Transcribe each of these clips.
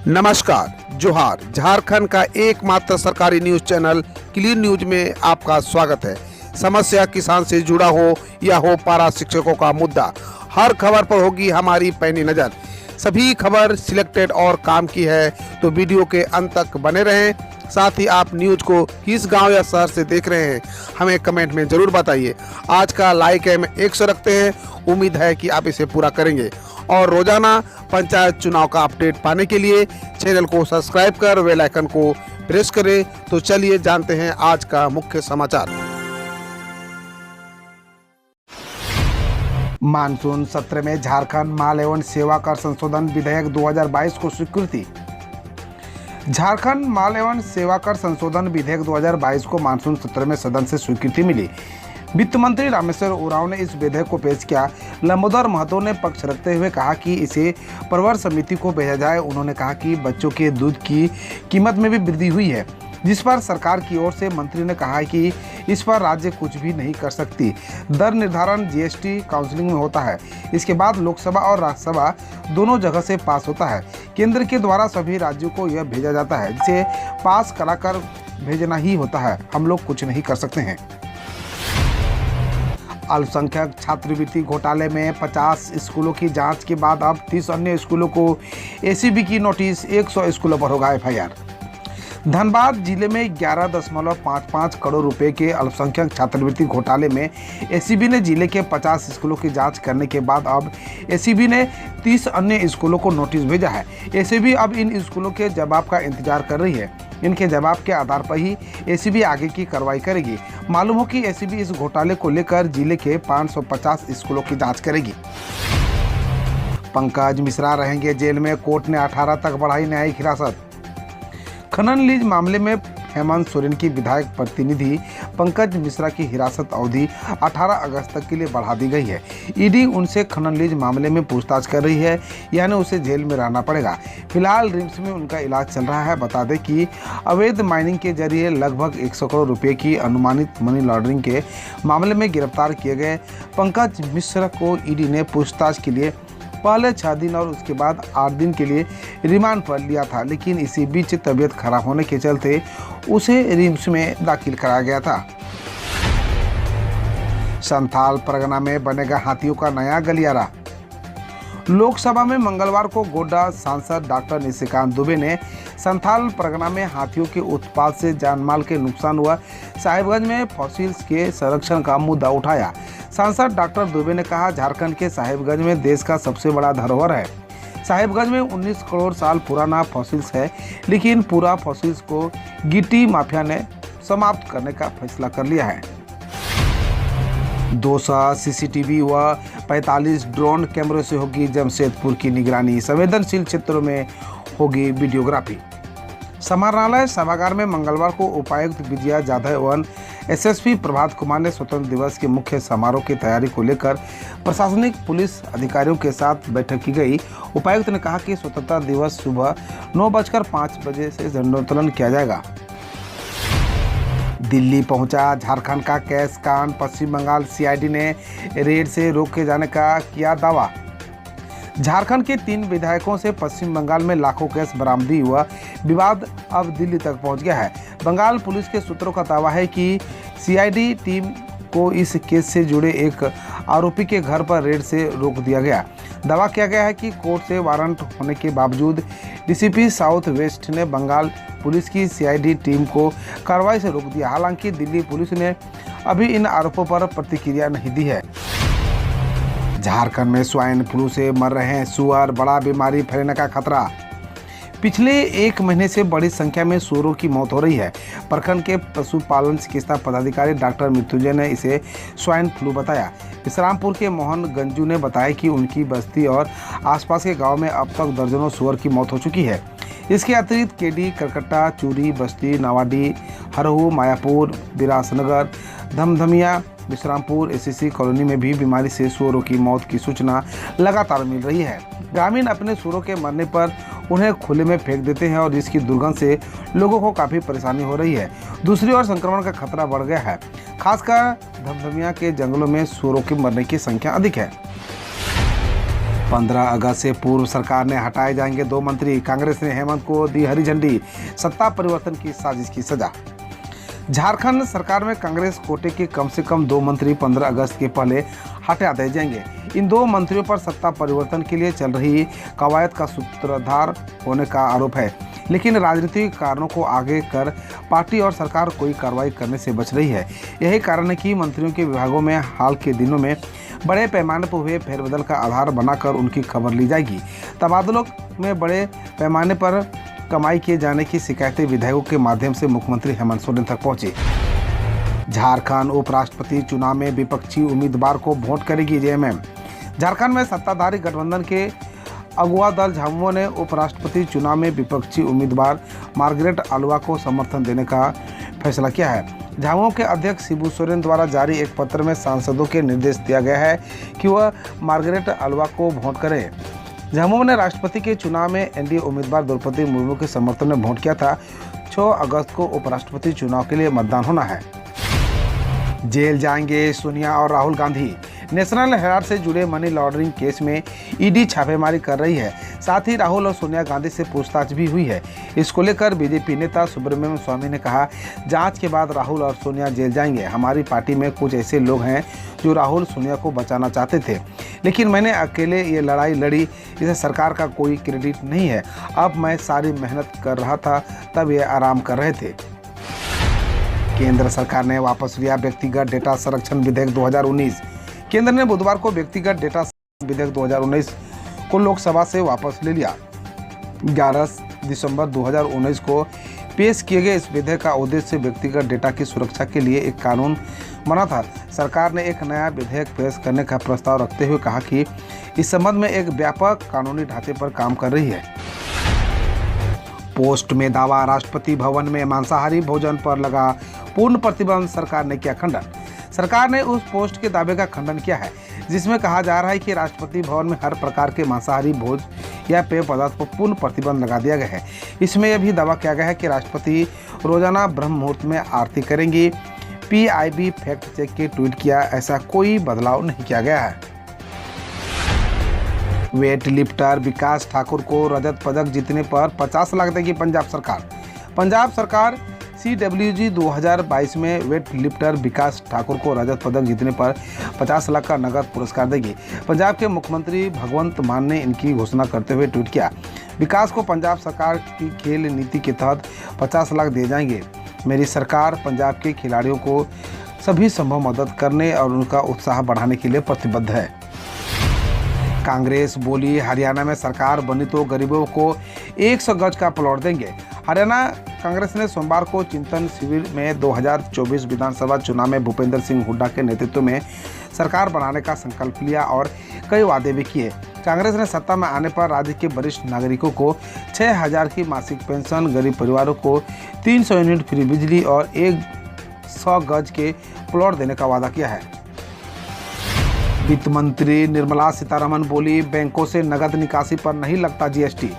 नमस्कार, जोहार। झारखंड का एकमात्र सरकारी न्यूज चैनल क्लीन न्यूज में आपका स्वागत है। समस्या किसान से जुड़ा हो या हो पारा शिक्षकों का मुद्दा, हर खबर पर होगी हमारी पैनी नज़र। सभी खबर सिलेक्टेड और काम की है, तो वीडियो के अंत तक बने रहें। साथ ही आप न्यूज को किस गांव या शहर से देख रहे हैं, हमें कमेंट में ज़रूर बताइए। आज का लाइक हम 100 रखते हैं, उम्मीद है कि आप इसे पूरा करेंगे। और रोजाना पंचायत चुनाव का अपडेट पाने के लिए चैनल को सब्सक्राइब कर बेल आइकन को प्रेस करें। तो चलिए जानते हैं आज का मुख्य समाचार। मानसून सत्र में झारखंड माल एवं सेवा कर संशोधन विधेयक 2022 को स्वीकृति। झारखंड माल एवं सेवा कर संशोधन विधेयक 2022 को मानसून सत्र में सदन से स्वीकृति मिली। वित्त मंत्री रामेश्वर उरांव ने इस विधेयक को पेश किया। लंबोदर महतो ने पक्ष रखते हुए कहा कि इसे प्रवर समिति को भेजा जाए। उन्होंने कहा कि बच्चों के दूध की कीमत में भी वृद्धि हुई है, जिस पर सरकार की ओर से मंत्री ने कहा कि इस पर राज्य कुछ भी नहीं कर सकती। दर निर्धारण जीएसटी काउंसिलिंग में होता है, इसके बाद लोकसभा और राज्यसभा दोनों जगह से पास होता है। केंद्र के द्वारा सभी राज्यों को यह भेजा जाता है, जिसे पास कराकर भेजना ही होता है। हम लोग कुछ नहीं कर सकते हैं। अल्पसंख्यक छात्रवृत्ति घोटाले में 50 स्कूलों की जांच के बाद अब 30 अन्य स्कूलों को एसीबी की नोटिस। 100 स्कूलों पर होगा एफआईआर। धनबाद जिले में 11.55 करोड़ रुपए के अल्पसंख्यक छात्रवृत्ति घोटाले में एसीबी ने जिले के 50 स्कूलों की जांच करने के बाद अब एसीबी ने 30 अन्य स्कूलों को नोटिस भेजा है। एसीबी अब इन स्कूलों के जवाब का इंतजार कर रही है। इनके जवाब के आधार पर ही एसीबी आगे की कार्रवाई करेगी। मालूम हो कि एसीबी इस घोटाले को लेकर जिले के 550 स्कूलों की जांच करेगी। पंकज मिश्रा रहेंगे जेल में, कोर्ट ने 18 तक बढ़ाई न्यायिक हिरासत। खनन लीज मामले में हेमंत सोरेन की विधायक प्रतिनिधि पंकज मिश्रा की हिरासत अवधि 18 अगस्त तक के लिए बढ़ा दी गई है। ईडी उनसे खनन लीज मामले में पूछताछ कर रही है, यानी उसे जेल में रहना पड़ेगा। फिलहाल रिम्स में उनका इलाज चल रहा है। बता दें कि अवैध माइनिंग के जरिए लगभग 100 करोड़ रुपए की अनुमानित मनी लॉन्ड्रिंग के मामले में गिरफ्तार किए गए पंकज मिश्रा को ईडी ने पूछताछ के लिए पहले 6 दिन और उसके बाद 8 दिन के लिए रिमांड पर लिया था, लेकिन इसी बीच तबीयत खराब होने के चलते उसे रिम्स में दाखिल कराया गया था। संथाल परगना में बनेगा हाथियों का नया गलियारा। लोकसभा में मंगलवार को गोड्डा सांसद डॉक्टर निशिकांत दुबे ने संथाल परगना में हाथियों के उत्पात से जानमाल के नुकसान हुआ साहिबगंज में फॉसिल्स के संरक्षण का मुद्दा उठाया। सांसद डॉक्टर दुबे ने कहा, झारखंड के साहिबगंज में देश का सबसे बड़ा धरोहर है। साहिबगंज में 19 करोड़ साल पुराना फॉसिल्स है, लेकिन पूरा फॉसिल्स को गिट्टी माफिया ने समाप्त करने का फैसला कर लिया है। 200 सीसीटीवी व 45 ड्रोन कैमरों से होगी जमशेदपुर की निगरानी। संवेदनशील क्षेत्रों में होगी वीडियोग्राफी। समाहरणालय सभागार में मंगलवार को उपायुक्त विजया जाधव एवं एसएसपी प्रभात कुमार ने स्वतंत्रता दिवस के मुख्य समारोह की तैयारी को लेकर प्रशासनिक पुलिस अधिकारियों के साथ बैठक की गई। उपायुक्त ने कहा कि स्वतंत्रता दिवस सुबह 9:05 बजे से झंडोत्तोलन किया जाएगा। दिल्ली पहुंचा झारखंड का कैश कांड। पश्चिम बंगाल सीआईडी ने रेड से रोके जाने का किया दावा। झारखंड के 3 विधायकों से पश्चिम बंगाल में लाखों कैश बरामदी हुआ विवाद अब दिल्ली तक पहुंच गया है। बंगाल पुलिस के सूत्रों का दावा है कि सीआईडी टीम को इस केस से जुड़े एक आरोपी के घर पर रेड से रोक दिया गया। दावा किया गया है कि कोर्ट से वारंट होने के बावजूद डीसीपी साउथ वेस्ट ने बंगाल पुलिस की सीआईडी टीम को कार्रवाई से रोक दिया। हालांकि दिल्ली पुलिस ने अभी इन आरोपों पर प्रतिक्रिया नहीं दी है। झारखंड में स्वाइन फ्लू से मर रहे हैं सुअर, बड़ा बीमारी फैलने का खतरा। पिछले 1 महीने से बड़ी संख्या में सुअरों की मौत हो रही है। प्रखंड के पशुपालन चिकित्सा पदाधिकारी डॉक्टर मृत्युंजय ने इसे स्वाइन फ्लू बताया। विश्रामपुर के मोहन गंजू ने बताया कि उनकी बस्ती और आसपास के गांव में अब तक दर्जनों सुअर की मौत हो चुकी है। इसके अतिरिक्त केडी, करकट्टा, चूरी बस्ती, नावाडी, हरहू, मायापुर, बिरासनगर, धमधमिया, विश्रामपुर एसएससी कॉलोनी में भी बीमारी से सुअरों की मौत की सूचना लगातार मिल रही है। ग्रामीण अपने सुअरों के मरने पर उन्हें खुले में फेंक देते हैं और इसकी दुर्गंध से लोगों को काफ़ी परेशानी हो रही है। दूसरी ओर संक्रमण का खतरा बढ़ गया है। खासकर धमधमिया के जंगलों में सुअरों के मरने की संख्या अधिक है। 15 अगस्त से पूर्व सरकार ने हटाए जाएंगे 2 मंत्री, कांग्रेस ने हेमंत को दी हरी झंडी, सत्ता परिवर्तन की साजिश की सजा। झारखंड सरकार में कांग्रेस कोटे के कम से कम 2 मंत्री 15 अगस्त के पहले हटा दिए जाएंगे। इन 2 मंत्रियों पर सत्ता परिवर्तन के लिए चल रही कवायद का सूत्रधार होने का आरोप है, लेकिन राजनीतिक कारणों को आगे कर पार्टी और सरकार कोई कार्रवाई करने से बच रही है। यही कारण है कि मंत्रियों के विभागों में हाल के दिनों में बड़े पैमाने पर हुए फेरबदल का आधार बनाकर उनकी खबर ली जाएगी। तबादलों में बड़े पैमाने पर कमाई किए जाने की शिकायतें विधायकों के माध्यम से मुख्यमंत्री हेमंत सोरेन तक पहुंची। झारखंड उपराष्ट्रपति चुनाव में विपक्षी उम्मीदवार को वोट करेगी जेएमएम। झारखंड में सत्ताधारी गठबंधन के अगुवा दल झामुमो ने उपराष्ट्रपति चुनाव में विपक्षी उम्मीदवार मार्गरेट आलुवा को समर्थन देने का फैसला किया है। झामुमो के अध्यक्ष शिबू सोरेन द्वारा जारी एक पत्र में सांसदों के निर्देश दिया गया है कि वह मार्गरेट आलुवा को वोट करें। झामुमो ने राष्ट्रपति के चुनाव में एनडीए उम्मीदवार द्रौपदी मुर्मू के समर्थन में वोट किया था। 6 अगस्त को उपराष्ट्रपति चुनाव के लिए मतदान होना है। जेल जाएंगे सोनिया और राहुल गांधी। नेशनल हेराल्ड से जुड़े मनी लॉन्ड्रिंग केस में ईडी छापेमारी कर रही है। साथ ही राहुल और सोनिया गांधी से पूछताछ भी हुई है। इसको लेकर बीजेपी नेता सुब्रमण्यम स्वामी ने कहा, जांच के बाद राहुल और सोनिया जेल जाएंगे। हमारी पार्टी में कुछ ऐसे लोग हैं जो राहुल सोनिया को बचाना चाहते थे, लेकिन मैंने अकेले ये लड़ाई लड़ी, इसे सरकार का कोई क्रेडिट नहीं है। अब मैं सारी मेहनत कर रहा था, तब ये आराम कर रहे थे। केंद्र सरकार ने वापस लिया व्यक्तिगत डेटा संरक्षण विधेयक 2019। केंद्र ने बुधवार को व्यक्तिगत डेटा विधेयक 2019 को लोकसभा से वापस ले लिया। 11 दिसंबर 2019 को पेश किए गए इस विधेयक का उद्देश्य व्यक्तिगत डेटा की सुरक्षा के लिए एक कानून बना था। सरकार ने एक नया विधेयक पेश करने का प्रस्ताव रखते हुए कहा कि इस संबंध में एक व्यापक कानूनी ढांचे पर काम कर रही है। पोस्ट में दावा, राष्ट्रपति भवन में मांसाहारी भोजन पर लगा पूर्ण प्रतिबंध, सरकार ने किया खंडन। सरकार ने उस पोस्ट के दावे का खंडन किया है जिसमें कहा जा रहा है कि राष्ट्रपति भवन में हर प्रकार के मांसाहारी भोज या पेय पदार्थ पर पूर्ण प्रतिबंध लगा दिया गया है। इसमें यह भी दावा किया गया है कि राष्ट्रपति रोजाना ब्रह्म मुहूर्त में आरती करेंगी। पीआईबी फैक्ट चेक के ट्वीट किया, ऐसा कोई बदलाव नहीं किया गया है। वेट लिफ्टर विकास ठाकुर को रजत पदक जीतने पर 50 लाख देगी पंजाब सरकार। पंजाब सरकार CWG 2022 में वेट लिफ्टर विकास ठाकुर को रजत पदक जीतने पर 50 लाख का नगद पुरस्कार देगी। पंजाब के मुख्यमंत्री भगवंत मान ने इनकी घोषणा करते हुए ट्वीट किया, विकास को पंजाब सरकार की खेल नीति के तहत 50 लाख दिए जाएंगे। मेरी सरकार पंजाब के खिलाड़ियों को सभी संभव मदद करने और उनका उत्साह बढ़ाने के लिए प्रतिबद्ध है। कांग्रेस बोली, हरियाणा में सरकार बनी तो गरीबों को 100 गज का प्लॉट देंगे। हरियाणा कांग्रेस ने सोमवार को चिंतन शिविर में 2024 विधानसभा चुनाव में भूपेंद्र सिंह हुड्डा के नेतृत्व में सरकार बनाने का संकल्प लिया और कई वादे भी किए। कांग्रेस ने सत्ता में आने पर राज्य के वरिष्ठ नागरिकों को 6,000 की मासिक पेंशन, गरीब परिवारों को 300 यूनिट फ्री बिजली और 100 गज के प्लॉट देने का वादा किया है। वित्त मंत्री निर्मला सीतारमण बोली, बैंकों से नगद निकासी पर नहीं लगता जीएसटी।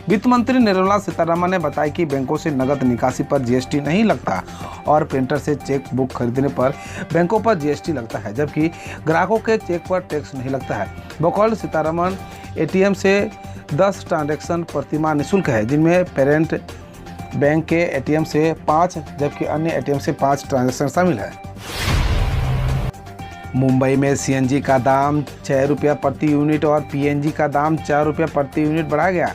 वित्त मंत्री निर्मला सीतारमण ने बताया कि बैंकों से नगद निकासी पर जीएसटी नहीं लगता और प्रिंटर से चेक बुक खरीदने पर बैंकों पर जीएसटी लगता है, जबकि ग्राहकों के चेक पर टैक्स नहीं लगता है। बकौल सीतारमण, एटीएम से 10 ट्रांजैक्शन प्रतिमाह निःशुल्क है, जिनमें पेरेंट बैंक के एटीएम से 5 जबकि अन्य एटीएम से 5 ट्रांजैक्शन शामिल है। मुंबई में सीएनजी का दाम 6 रुपया प्रति यूनिट और पीएनजी का दाम 4 रुपया प्रति यूनिट बढ़ाया गया।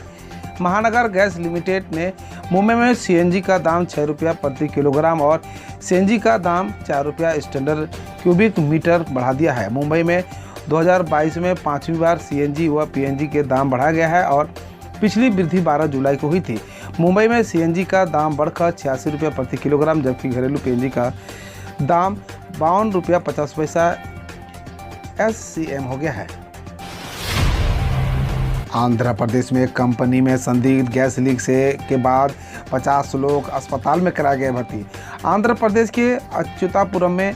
महानगर गैस लिमिटेड ने मुंबई में सीएनजी का दाम 6 रुपया प्रति किलोग्राम और सीएनजी का दाम 4 रुपया स्टैंडर्ड क्यूबिक मीटर बढ़ा दिया है। मुंबई में 2022 में 5वीं बार सीएनजी व पीएनजी के दाम बढ़ाया गया है और पिछली वृद्धि 12 जुलाई को हुई थी। मुंबई में सीएनजी का दाम बढ़कर 86 रुपया प्रति किलोग्राम, जबकि घरेलू पीएनजी का दाम 52 रुपया 50 पैसा SCM हो गया है। आंध्र प्रदेश में एक कंपनी में संदिग्ध गैस लीक के बाद 50 लोग अस्पताल में कराए गए भर्ती। आंध्र प्रदेश के अच्युतापुरम में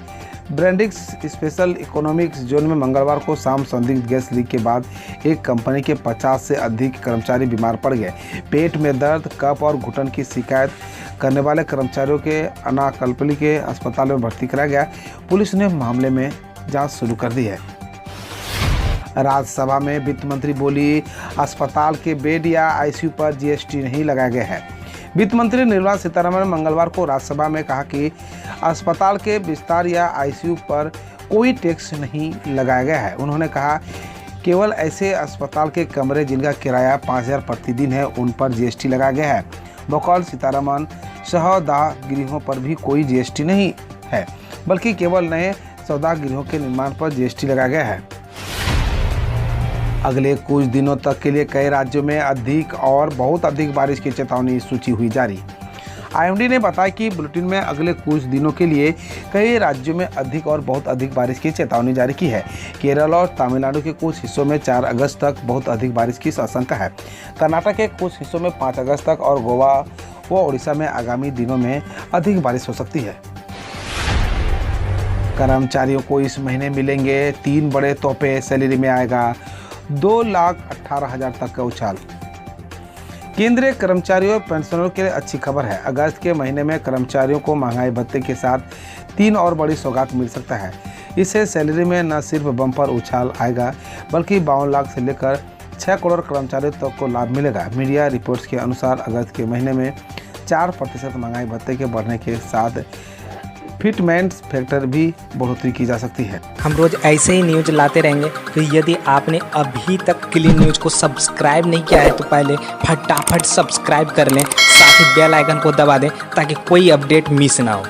ब्रांडिक्स स्पेशल इकोनॉमिक जोन में मंगलवार को शाम संदिग्ध गैस लीक के बाद एक कंपनी के 50 से अधिक कर्मचारी बीमार पड़ गए। पेट में दर्द, कफ और घुटन की शिकायत करने वाले कर्मचारियों के अनाकल्पली के अस्पताल में भर्ती कराया गया। पुलिस ने मामले में जांच शुरू कर दी है। राज्यसभा में वित्त मंत्री बोली, अस्पताल के बेड या आईसीयू पर जीएसटी नहीं लगाया गया है। वित्त मंत्री निर्मला सीतारमण ने मंगलवार को राज्यसभा में कहा कि अस्पताल के बिस्तर या आईसीयू पर कोई टैक्स नहीं लगाया गया है। उन्होंने कहा, केवल ऐसे अस्पताल के कमरे जिनका किराया 5,000 प्रतिदिन है उन पर जीएसटी लगाया गया है। बकौल सीतारमण, सौदाह गृहों पर भी कोई जीएसटी नहीं है, बल्कि केवल नए सौदा गृहों के निर्माण पर जीएसटी लगाया गया है। अगले कुछ दिनों तक के लिए कई राज्यों में अधिक और बहुत अधिक बारिश की चेतावनी सूची हुई जारी। आईएमडी ने बताया कि बुलेटिन में अगले कुछ दिनों के लिए कई राज्यों में अधिक और बहुत अधिक बारिश की चेतावनी जारी की है। केरल और तमिलनाडु के कुछ हिस्सों में 4 अगस्त तक बहुत अधिक बारिश की आशंका है। कर्नाटक के कुछ हिस्सों में 5 अगस्त तक और गोवा व उड़ीसा में आगामी दिनों में अधिक बारिश हो सकती है। कर्मचारियों को इस महीने मिलेंगे 3 बड़े तोहफे। सैलरी में आएगा 2,18,000 तक का उछाल। केंद्रीय कर्मचारियों और पेंशनरों के लिए अच्छी खबर है। अगस्त के महीने में कर्मचारियों को महंगाई भत्ते के साथ 3 और बड़ी सौगात मिल सकता है। इससे सैलरी में न सिर्फ बम्पर उछाल आएगा, बल्कि 52 लाख से लेकर 6 करोड़ कर्मचारियों तक को लाभ मिलेगा। मीडिया रिपोर्ट्स के अनुसार अगस्त के महीने में 4% महंगाई भत्ते के बढ़ने के साथ फिटमेंट फैक्टर भी बढ़ोतरी की जा सकती है। हम रोज ऐसे ही न्यूज लाते रहेंगे, तो यदि आपने अभी तक क्लीन न्यूज को सब्सक्राइब नहीं किया है तो पहले फटाफट सब्सक्राइब कर लें, साथ ही बेल आइकन को दबा दें ताकि कोई अपडेट मिस ना हो।